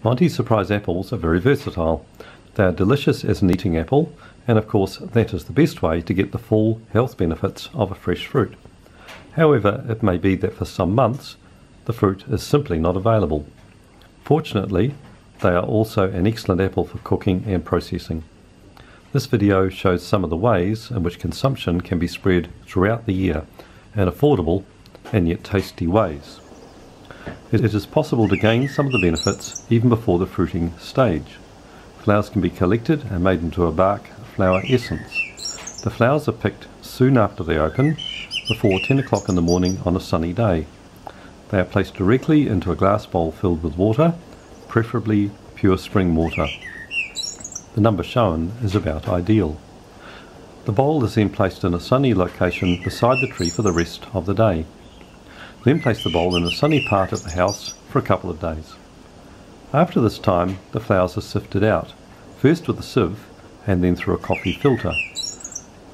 Monty surprise apples are very versatile. They are delicious as an eating apple, and of course that is the best way to get the full health benefits of a fresh fruit. However, it may be that for some months the fruit is simply not available. Fortunately, they are also an excellent apple for cooking and processing. This video shows some of the ways in which consumption can be spread throughout the year in affordable and yet tasty ways. It is possible to gain some of the benefits even before the fruiting stage. Flowers can be collected and made into a bark flower essence. The flowers are picked soon after they open, before 10 o'clock in the morning on a sunny day. They are placed directly into a glass bowl filled with water, preferably pure spring water. The number shown is about ideal. The bowl is then placed in a sunny location beside the tree for the rest of the day. Then place the bowl in a sunny part of the house for a couple of days. After this time, the flowers are sifted out, first with a sieve and then through a coffee filter.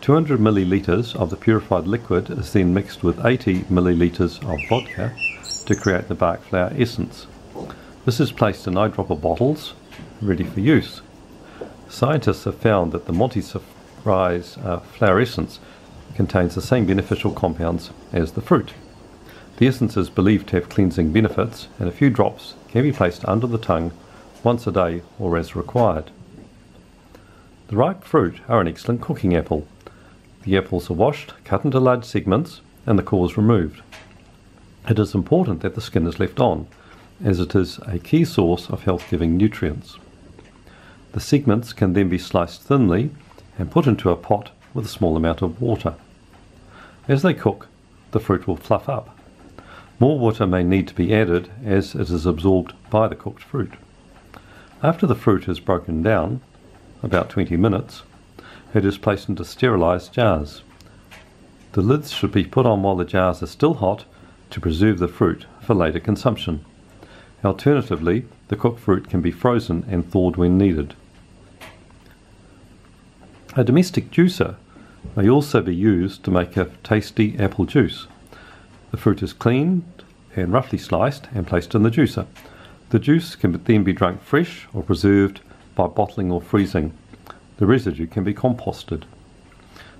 200 millilitres of the purified liquid is then mixed with 80 millilitres of vodka to create the bark flower essence. This is placed in eyedropper bottles, ready for use. Scientists have found that the Monty surprise flower essence contains the same beneficial compounds as the fruit. The essence is believed to have cleansing benefits, and a few drops can be placed under the tongue once a day or as required. The ripe fruit are an excellent cooking apple. The apples are washed, cut into large segments, and the cores removed. It is important that the skin is left on, as it is a key source of health-giving nutrients. The segments can then be sliced thinly and put into a pot with a small amount of water. As they cook, the fruit will fluff up. More water may need to be added as it is absorbed by the cooked fruit. After the fruit is broken down, about 20 minutes, it is placed into sterilised jars. The lids should be put on while the jars are still hot to preserve the fruit for later consumption. Alternatively, the cooked fruit can be frozen and thawed when needed. A domestic juicer may also be used to make a tasty apple juice. The fruit is cleaned and roughly sliced and placed in the juicer. The juice can then be drunk fresh or preserved by bottling or freezing. The residue can be composted.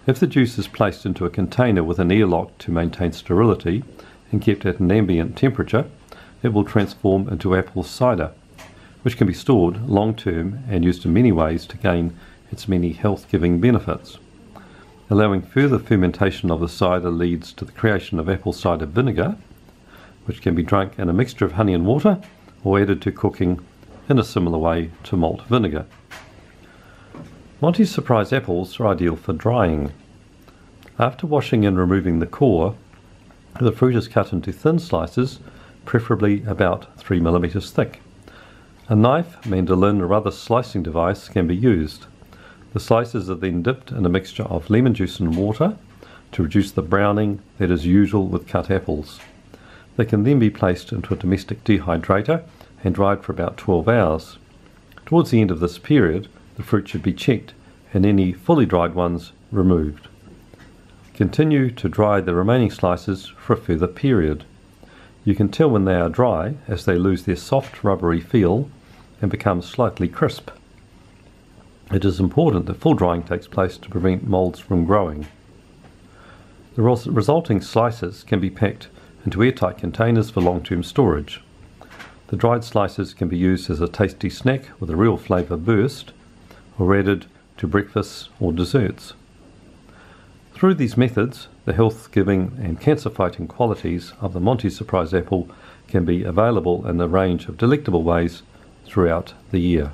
If the juice is placed into a container with an airlock to maintain sterility and kept at an ambient temperature, it will transform into apple cider, which can be stored long term and used in many ways to gain its many health-giving benefits. Allowing further fermentation of the cider leads to the creation of apple cider vinegar, which can be drunk in a mixture of honey and water or added to cooking in a similar way to malt vinegar. Monty's surprise apples are ideal for drying. After washing and removing the core, the fruit is cut into thin slices, preferably about 3 mm thick. A knife, mandolin or other slicing device can be used. The slices are then dipped in a mixture of lemon juice and water to reduce the browning that is usual with cut apples. They can then be placed into a domestic dehydrator and dried for about 12 hours. Towards the end of this period, the fruit should be checked and any fully dried ones removed. Continue to dry the remaining slices for a further period. You can tell when they are dry as they lose their soft rubbery feel and become slightly crisp. It is important that full drying takes place to prevent molds from growing. The resulting slices can be packed into airtight containers for long-term storage. The dried slices can be used as a tasty snack with a real flavour burst or added to breakfasts or desserts. Through these methods, the health-giving and cancer-fighting qualities of the Monty surprise apple can be available in a range of delectable ways throughout the year.